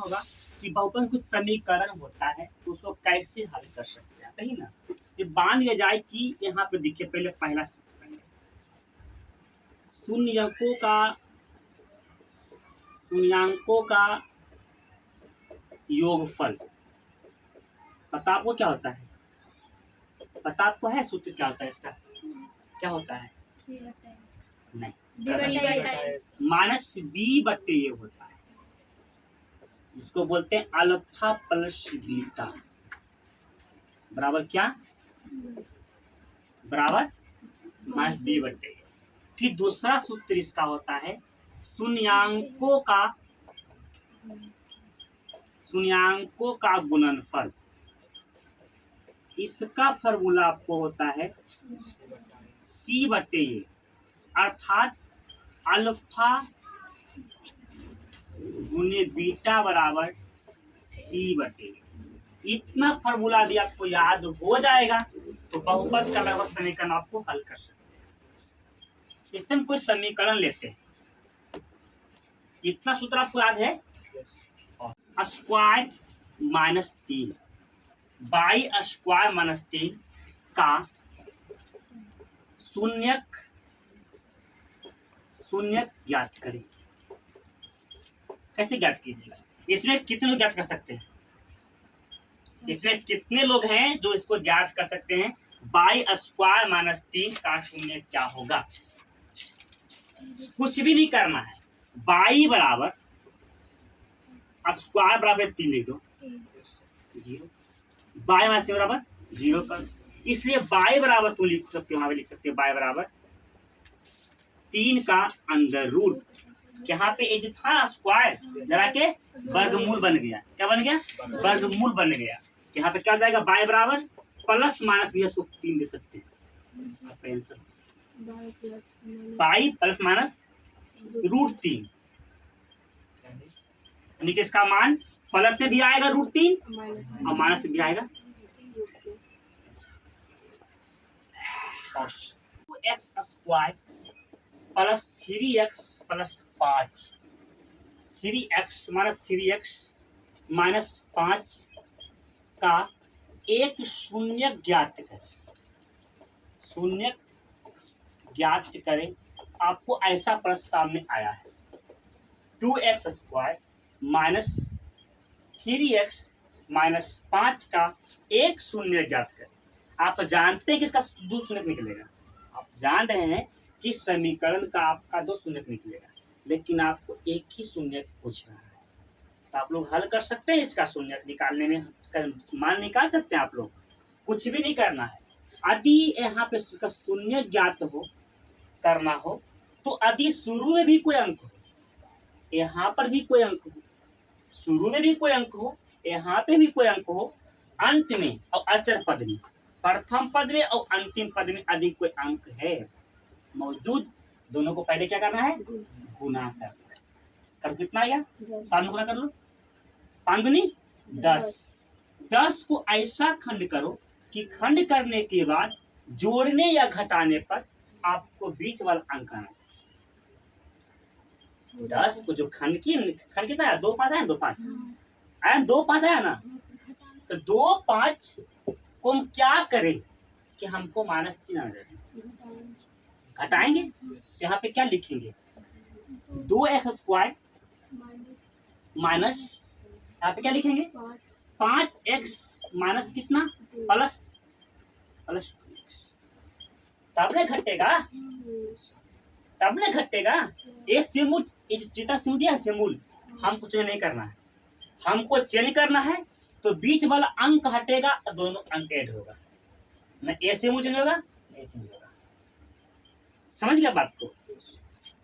होगा कि बहुपद कुछ समीकरण होता है तो उसको कैसे हल कर सकते हैं, कहीं ना ये मान लिया जाए कि यहाँ पे देखिए पहले पहला सूत्र शून्यांकों का योगफल। पता आपको क्या होता है? पता आपको है सूत्र क्या होता है इसका? क्या होता है? नहीं, -b/a होता है, जिसको बोलते हैं अल्फा प्लस बीटा बराबर क्या? बराबर -b/a। फिर दूसरा सूत्र इसका होता है शून्यांकों का गुणनफल। इसका फॉर्मूला आपको होता है c/a, अर्थात अल्फा गुने बीटा बराबर c/a। इतना फॉर्मूला यदि आपको याद हो जाएगा तो बहुपद का लगभग समीकरण आपको हल कर सकते हैं। इससे हम कोई समीकरण लेते हैं, इतना सूत्र आपको याद है? स्क्वायर -3 बाई स्क्वायर -3 का शून्यक ज्ञात करें। कैसे ज्ञात कीजिएगा? इसमें कितने लोग ज्ञात कर सकते हैं? इसमें कितने लोग हैं जो इसको ज्ञात कर सकते हैं? बाई स्क्वायर -3 का शून्य क्या होगा? कुछ भी नहीं करना है, बाई बराबर स्क्वायर बराबर 3 लिख दो, 0 बाई -3 बराबर 0 कर। इसलिए बाई बराबर तुम लिख सकते हो, वहां पे लिख सकते हो बाई बराबर 3 का अंडर रूट। यहाँ पे जो था ना स्क्वायर जरा के वर्गमूल बन गया। क्या बन गया? वर्गमूल बन गया। यहाँ पे क्या जाएगा? बाई बराबर प्लस माइनस भी तो 3 दे सकते हैं। बाई प्लस माइनस √3, यानी कि इसका मान प्लस से भी आएगा √3 और माइनस से भी आएगा। x² plus 3x plus 5, 3x -3x का एक शून्य ज्ञात करें। आपको ऐसा प्रश्न सामने आया है 2x² -3x -5 का एक शून्य ज्ञात करें। आप जानते हैं कि इसका 2 शून्य निकलेगा, आप जान रहे हैं कि समीकरण का आपका 2 शून्य निकलेगा, लेकिन आपको एक ही शून्य पूछ रहा है। तो आप लोग हल कर सकते हैं, इसका शून्य निकालने में इसका मान निकाल सकते हैं। आप लोग कुछ भी नहीं करना है। यदि यहाँ पे इसका शून्य ज्ञात हो करना हो तो यदि शुरू में भी कोई अंक हो, यहाँ पर भी कोई अंक हो, शुरू में भी कोई अंक हो, यहाँ पे भी कोई अंक हो, अंत में और अचर पद में, प्रथम पद में और अंतिम पद में यदि कोई अंक है मौजूद, दोनों को पहले क्या करना है? गुना करना है। कर कितना आएगा? सामने गुना कर लो, 5 दूनी 10। 10 को ऐसा खंड करो कि खंड करने के बाद जोड़ने या घटाने पर आपको बीच वाला अंक आना चाहिए। 10 को जो खंड कितना है? 2 5 है, 2 5 आया, 2 5 आया ना। तो 2 5 को हम क्या करें कि हमको -3 आना चाहिए। घटाएंगे, यहाँ पे क्या लिखेंगे? 2x² माइनस, यहाँ पे क्या लिखेंगे? 5x माइनस कितना? Plus 2x। तब न घटेगा, तब न घटेगा। ये सिमुल जितना सिमुल दिया सिमुल हमको चेंज नहीं करना है, हमको चेंज करना है तो बीच वाला अंक हटेगा, दोनों अंक ऐड होगा। न ए सिमुल चेंज होगा, नहीं चेंज होगा। समझ गया बात को?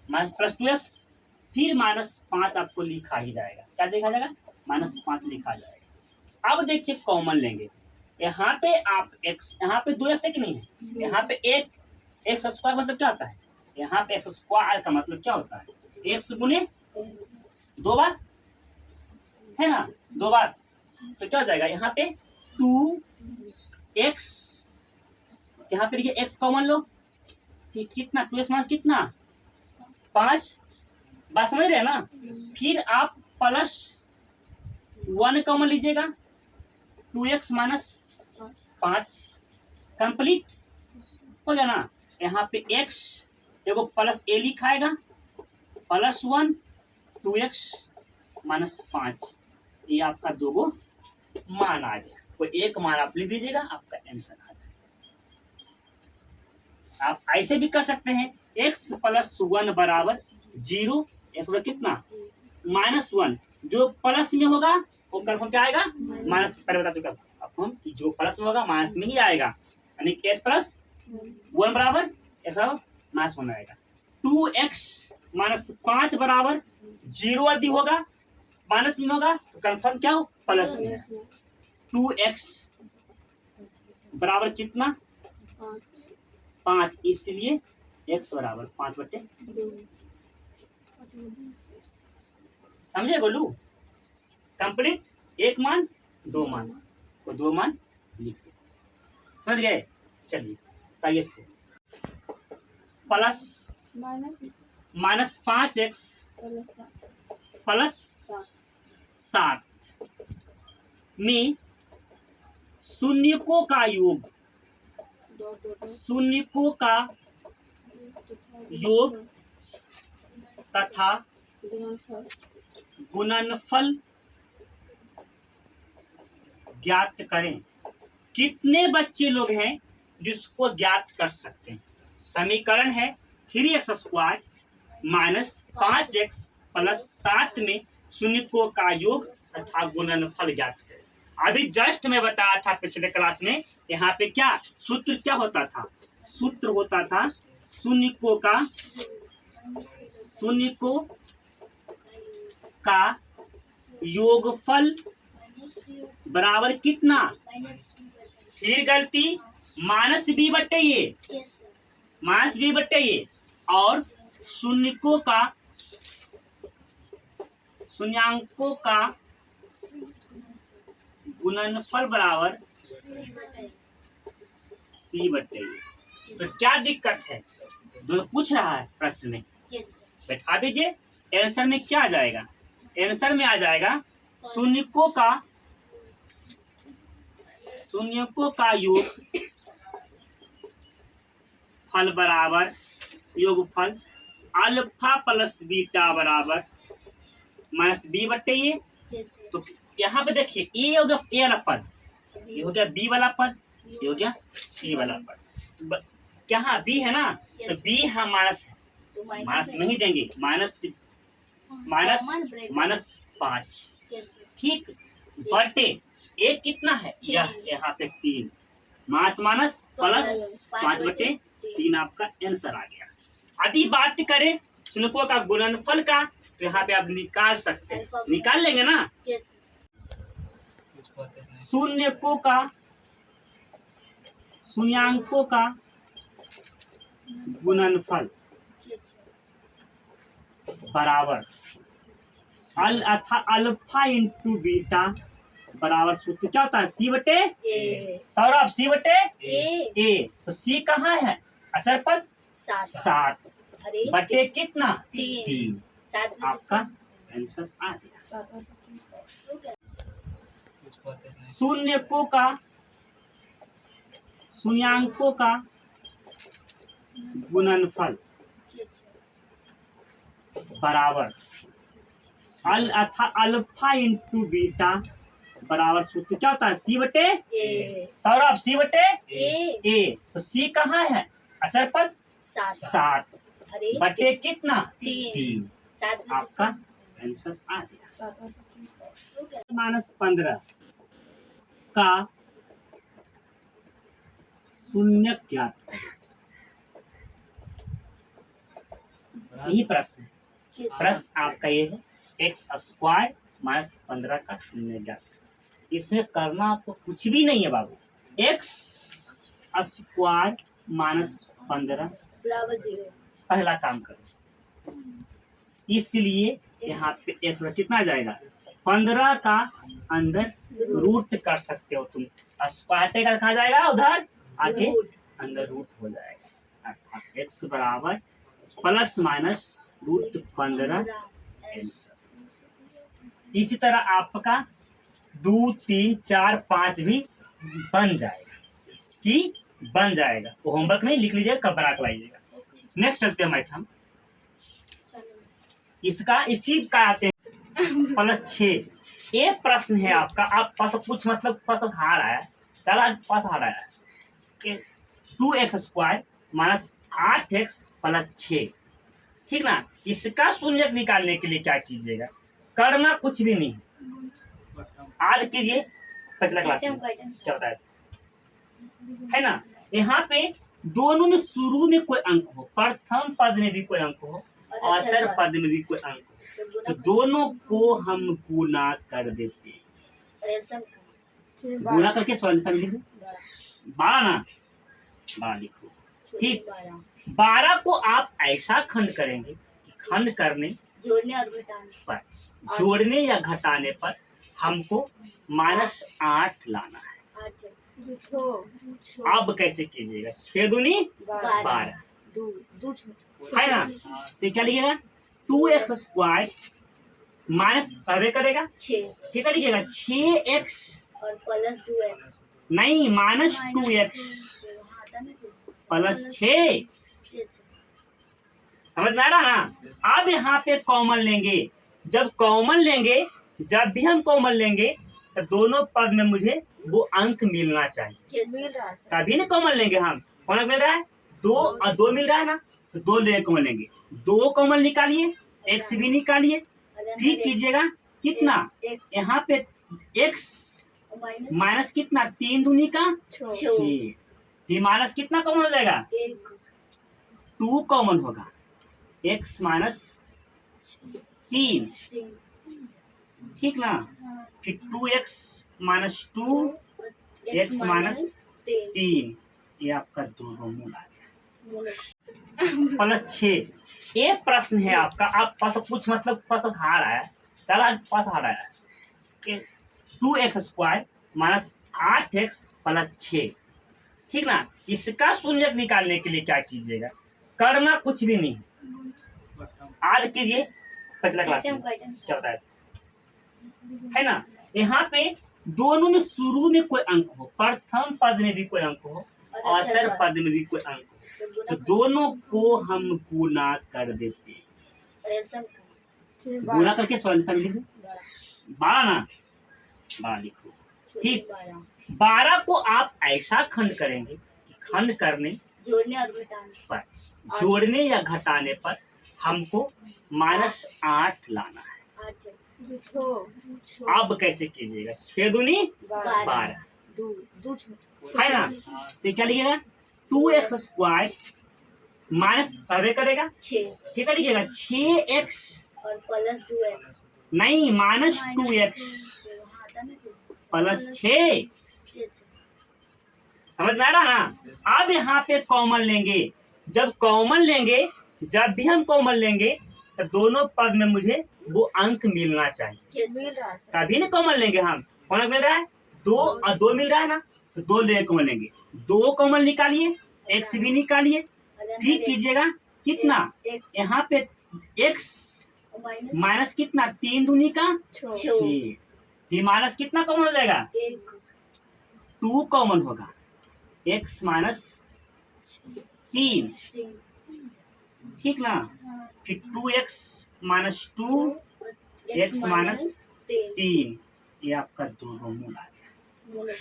-2x फिर -5 आपको लिखा ही जाएगा। क्या लिखा जाएगा? -5 लिखा जाएगा। अब देखिए कॉमन लेंगे, यहाँ पे आप x, यहाँ पे 2x है कि नहीं है? यहाँ पे एक x² मतलब क्या होता है? यहाँ पे x² का मतलब क्या होता है? x गुने 2 बार है ना, 2 बार। तो क्या हो जाएगा? यहाँ पे 2x, यहाँ पे देखिए x कॉमन लो, फिर कितना 2x माइनस कितना 5, बात समझ रहे हैं ना। फिर आप प्लस 1 कॉमन लीजिएगा, 2x माइनस 5 कंप्लीट हो गया ना। यहाँ पे x देखो प्लस a लिखाएगा, प्लस 1 2x माइनस 5, ये आपका दो गो मान आ गया। कोई एक मान आप लिख दीजिएगा, आपका आंसर आ जाएगा। आप ऐसे भी कर सकते हैं, x प्लस 1 बराबर 0, x बराबर कितना माइनस 1, जो प्लस में होगा वो कन्फर्म क्या आएगा माइनस। पहले बता चुका आपको कि जो प्लस में होगा माइनस में ही आएगा, यानी x प्लस 1 बराबर ऐसा माइनस 1 आएगा। 2x माइनस 5 बराबर 0 यदि होगा माइनस में होगा तो कन्फर्म क्या हो प्लस में। 2x बराबर कितना 5, इसलिए x बराबर 5/2। समझे गोलू? कंप्लीट, एक मान दो मान को दो मान लिख दो, समझ गए? चलिए बताइए इसको। प्लस माइनस 5x प्लस 7 में शून्यकों का योग, शून्यकों का योग तथा गुणनफल ज्ञात करें। कितने बच्चे लोग हैं जिसको ज्ञात कर सकते हैं? समीकरण है 3x square minus 5x plus 7 में शून्यकों का योग तथा गुणनफल ज्ञात करें। अभी जस्ट मैं बताया था पिछले क्लास में, यहाँ पे क्या सूत्र क्या होता था? सूत्र होता था शून्यकों का योगफल बराबर कितना, फिर गलती माइनस बी बट्टे ये, माइनस बी बट्टे ये, और शून्यकों शून्यांकों का गुणनफल बराबर सी बट्टे ये। तो क्या दिक्कत है? दोनों पूछ रहा है प्रश्न में, बैठा दीजिए। आंसर में क्या आ जाएगा? आंसर में आ जाएगा शून्यकों का योग फल बराबर योगफल अल्फा प्लस बीटा बराबर माइनस बी बट्टे ये। तो यहाँ पे देखिए ए हो गया ए वाला पद, ये हो गया बी वाला पद, ये हो गया सी वाला पद। यहाँ बी है ना, तो बी है माइनस है, माइनस नहीं देंगे, माइनस 5, ठीक, बटे एक कितना है यह, यहाँ पे 3, माइनस प्लस 5/3 आपका आंसर आ गया। यदि बात करें शून्यकों का गुणनफल का, तो यहाँ पे आप निकाल सकते हैं, निकाल लेंगे ना। शून्यांकों का गुणनफल बराबर अल्फा इंटू बीटा बराबर सूत्र क्या होता है सी बटे सौरभ, सी बटे ए। तो सी कहाँ है? अचर पद 7 बटे कितना 3, आपका आंसर आ गया। शून्यांकों का गुणनफल बराबर अल्फा इंटू बीटा बराबर सूत्र क्या होता है सी बटे सौरभ, सी बटे ए। तो सी कहाँ है? अचर पद 7 बटे कितना 3, आपका आंसर आ गया। -15 का शून्य ज्ञात करें। यही प्रश्न है, प्रश्न आपका ये है एक्स स्क्वायर माइनस 15 का शून्य ज्ञात। इसमें करना आपको कुछ भी नहीं है बाबू, एक्स स्क्वायर माइनस 15 पहला काम करो, इसलिए यहाँ पे एक्स कितना आ जाएगा 15 का अंदर रूट कर सकते हो तुम, स्क्वायर का कहा जाएगा उधर आके अंदर रूट हो जाएगा, अर्थात एक्स बराबर प्लस माइनस रूट 15 आंसर। इसी तरह आपका 2 3 4 5 भी बन जाएगा कि बन जाएगा। तो होमवर्क में लिख लीजिएगा, कब बना के लाइएगा। नेक्स्ट चलते हैं मैथ हम। इसका इसी का आते हैं +6। ये प्रश्न है आपका, आप पास कुछ मतलब पास हार आया, चला पास हार आया 2x² - 8x + 6। ठीक ना। इसका शून्यक निकालने के लिए क्या कीजिएगा, करना कुछ भी नहीं, आज कीजिए पिछला क्लास में क्या बताया है ना। यहाँ पे दोनों में शुरू में कोई अंक हो, प्रथम पद में भी कोई अंक हो और अचर पद में भी कोई अंक हो, तो दोनों को हम गुना कर देते हैं। गुना करके सॉल्यूशन लिख दो। 12 ना, 12 लिखो। ठीक, 12 को आप ऐसा खंड करेंगे कि खंड करने जोड़ने या घटाने पर हमको -8 लाना है। अब कैसे कीजिएगा, 6 दूनी 12 है ना। तो क्या लिखिएगा, 2x² माइनस अरे करेगा कितना लिखिएगा 6x और +2x नहीं -2x +6। समझ में आ रहा ना। अब यहाँ पे कॉमन लेंगे, जब कॉमन लेंगे, जब भी हम कॉमन लेंगे तो दोनों पद में मुझे वो अंक मिलना चाहिए, मिल रहा है तभी ना कॉमन लेंगे हम। कौन मिल रहा है, 2 और 2 मिल रहा है ना, तो 2 ले कॉमन लेंगे। 2 कॉमन निकालिए, x भी निकालिए, फिर कीजिएगा कितना, यहाँ पे x माइनस कितना 3 दूनी का 6, फिर माइनस कितना कॉमन हो जाएगा 2 कॉमन होगा, x - 3 ठीक ना। फिर 2x - 2 x - 3, ये आपका 2 मूल आ गया +6। ये प्रश्न है आपका, आप पास कुछ मतलब पास हार आया, चला पास हार आया 2x² - 8x + 6। ठीक ना। इसका शून्यक निकालने के लिए क्या कीजिएगा, करना कुछ भी नहीं, आज कीजिए पिछला क्लास में क्या बताया है ना। यहाँ पे दोनों में शुरू में कोई अंक हो, प्रथम पद में भी कोई अंक हो और अचर पद में भी कोई अंक हो, तो दोनों को हम गुना कर देते हैं। गुना करके सॉल्यूशन लिख दो। 12 ना, 12 लिखो। ठीक, 12 को आप ऐसा खंड करेंगे कि खंड करने जोड़ने या घटाने पर हमको -8 लाना है। अब कैसे कीजिएगा, 6 दूनी 12 है ना। तो क्या लिखिएगा 2x² माइनस अरे करेगा कितना लिखिएगा 6x और +2x नहीं -2x +6। समझ में आ रहा ना। अब यहाँ पे कॉमन लेंगे, जब कॉमन लेंगे, जब भी हम कॉमन लेंगे तो दोनों पद में मुझे वो अंक मिलना चाहिए, मिल रहा है तभी ना कॉमन लेंगे हम। कौन मिल रहा है 2 और 2 मिल रहा है ना, तो 2 ले कॉमन लेंगे। 2 कॉमन निकालिए, x भी निकालिए, फिर कीजिएगा कितना, यहाँ पे x माइनस कितना 3 दूनी का 6, फिर माइनस कितना कॉमन हो जाएगा 2 कॉमन होगा, x - 3 ठीक ना। फिर 2x - 2 x - 3, ये आपका 2 मूल आ गया।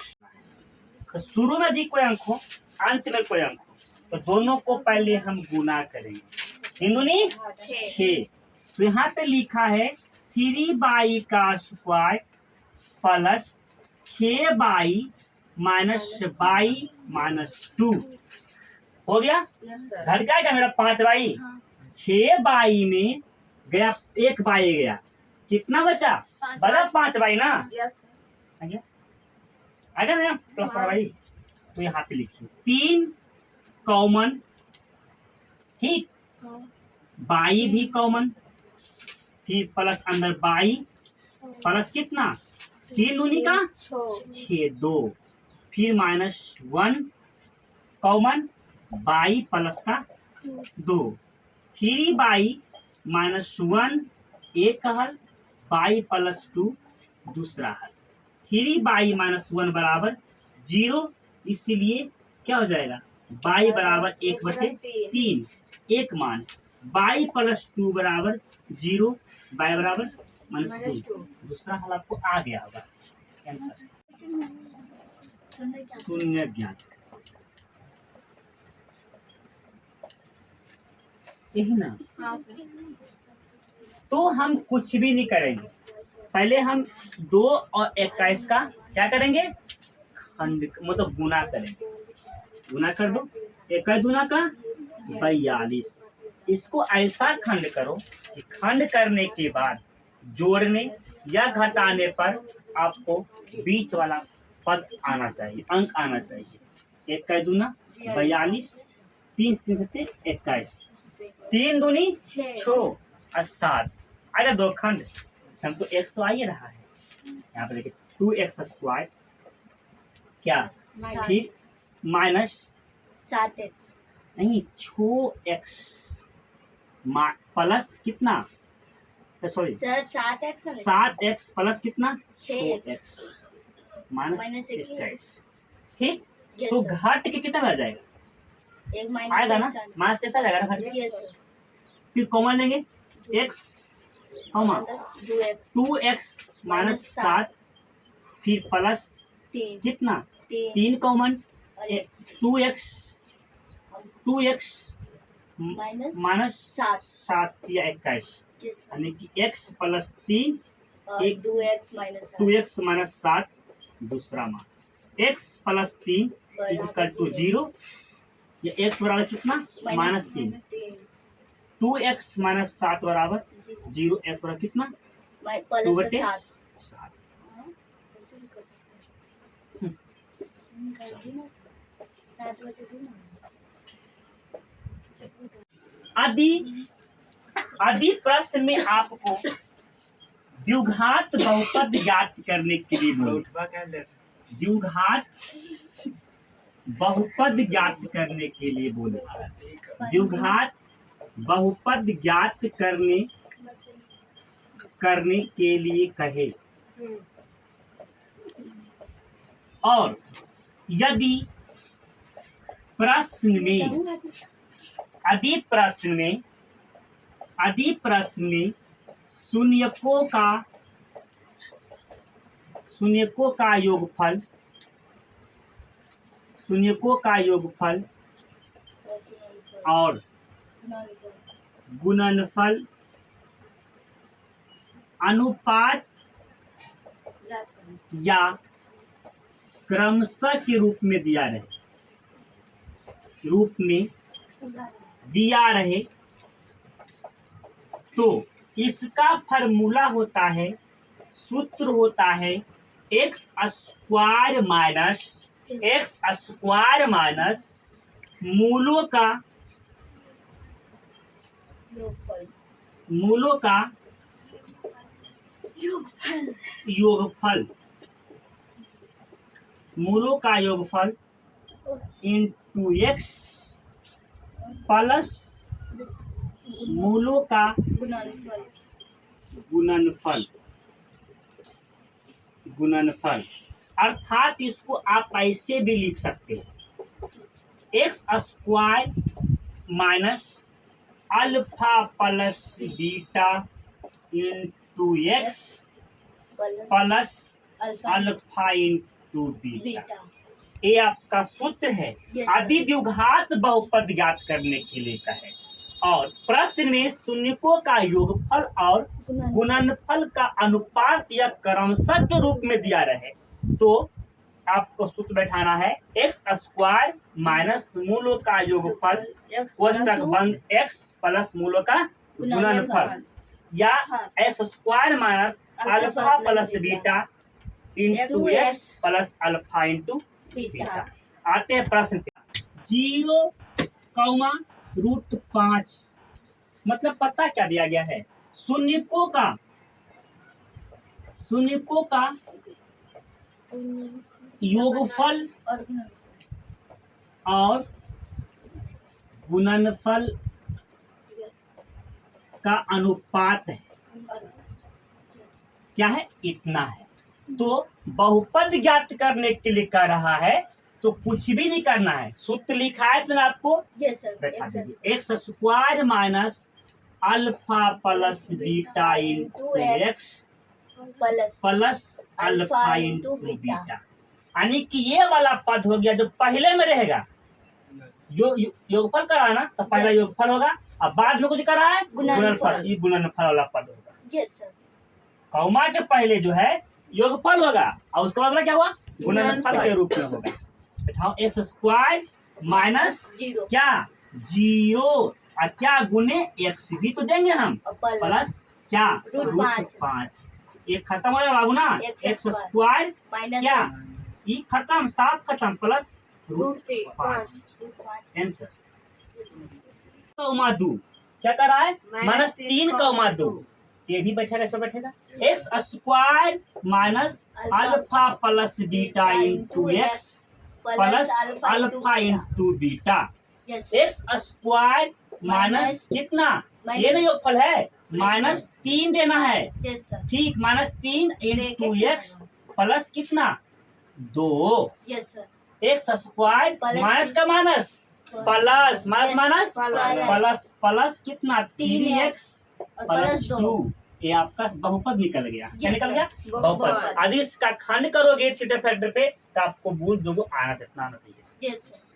तो शुरू में भी कोई अंक हो, अंत में कोई अंक हो, तो दोनों को पहले हम गुना करेंगे। हिंदुनी 6, तो यहाँ पे लिखा है 3y² प्लस 6y - 2 हो गया। घट जाएगा मेरा 5y, 6y में गया 1y गया, कितना बचा बचा 5y ना, आ गया ना +y। तो यहाँ पे लिखिए 3 कॉमन, ठीक, y भी कॉमन, फिर प्लस अंदर y प्लस कितना 3 दूनी का 6 2, फिर -1 कॉमन y प्लस का 2, 3y - 1 एक हल, y + 2 दूसरा हल। 3y-1 बराबर 0, इसलिए क्या हो जाएगा y बराबर 1/3 एक मान, y प्लस 2 बराबर 0, y बराबर -2। दूसरा हल आपको आ गया होगा आंसर शून्य ज्ञात। यही ना, तो हम कुछ भी नहीं करेंगे, पहले हम 2 और 21 का क्या करेंगे खंड मतलब गुना करेंगे। गुना कर दो, 21 दूना का 42। इसको ऐसा खंड करो कि खंड करने के बाद जोड़ने या घटाने पर आपको बीच वाला पद आना चाहिए, अंक आना चाहिए। 21 दूना 42, 3 3 7 21, 3 दूनी 6 और 7 आएगा 2 खंड। हमको x तो आ ही रहा है, यहाँ पे देखिए 2x² क्या फिर माइनस 7x नहीं 6x प्लस कितना, sorry sir 7x 7x plus कितना 6x माइनस माइनस 21। ठीक, Yes, तो sir. घट के कितना आ जाएगा, एक माइनस आएगा ना माइनस 6 आ जाएगा ना घट के। Yes, sir. फिर कॉमन लेंगे x common 2x 2x minus 7 फिर प्लस 3 कितना 3 कॉमन और x 2x माइनस माइनस 7 या 21 Yes, sir. यानी कि x प्लस 3 और एक 2x माइनस 7 2x माइनस 7 दूसरा मान x प्लस 3 इक्वल टू 0 या x बराबर कितना माइनस 3 2x माइनस 7 बराबर 0 x बराबर कितना 2 बटे 7। आदि प्रश्न में आपको द्विघात बहुपद ज्ञात करने के लिए बोले, द्विघात बहुपद ज्ञात करने के लिए बोले, द्विघात बहुपद ज्ञात करने के लिए कहे। और यदि प्रश्न में आदि प्रश्न में शून्यकों का योगफल और गुणनफल अनुपात या क्रमशः के रूप में दिया रहे तो इसका फॉर्मूला होता है, सूत्र होता है x² माइनस मूलों का योगफल इंटू x प्लस मूलों का गुणनफल। अर्थात इसको आप ऐसे भी लिख सकते हो x² minus alpha plus beta into x plus alpha into beta. ये आपका सूत्र है आदि द्विघात बहुपद ज्ञात करने के लिए का है। और प्रश्न में शून्यकों का योगफल और गुणनफल का अनुपात या क्रमशः के रूप में दिया रहे तो आपको सूत्र बैठाना है x² माइनस मूलों का योगफल कोष्टक बंद x प्लस मूलों का गुणनफल या x² minus alpha plus beta into x plus alpha into beta. आते हैं प्रश्न पे 0,5 मतलब पता क्या दिया गया है, शून्यकों का योगफल और गुणनफल का अनुपात है, क्या है इतना है। तो बहुपद ज्ञात करने के लिए कह रहा है, तो कुछ भी नहीं करना है, सूत्र लिखा है तो आपको यस सर बैठा दीजिए। X square minus alpha plus beta into x plus alpha into beta, यानी कि ये वाला पद हो गया जो पहले में रहेगा, जो योगफल करा है ना, तो पहला योगफल होगा, अब बाद में कुछ करा है गुणनफल, ये गुणनफल वाला पद होगा। यस सर कौमा के पहले जो है योगफल होगा और उसके बाद क्या हुआ गुणनफल के रूप में होगा। बैठाओ एक्स स्क्वायर माइनस जीरो क्या 0 और क्या गुने एक्स भी तो देंगे हम, प्लस क्या √5, ये खत्म हो जाएगा बाबू ना, एक्स स्क्वायर माइनस क्या ये खत्म, साफ खत्म, प्लस √5 आंसर। कौमा 2 क्या कर रहा है -3,2, ये भी बैठेगा, ऐसा बैठेगा। X square minus alpha plus beta into x plus alpha into beta, x square minus कितना, ये नहीं योगफल है, -3 देना है, यस सर ठीक, -3 इंटू एक्स प्लस कितना 2, yes sir x square minus का minus plus minus minus plus plus कितना 3x प्लस 2, ये आपका बहुपद निकल गया। क्या निकल गया बहुपद। यदि इसका खंड करोगे थीटा फैक्टर पे तो आपको मूल 2 आना चाहिए। यस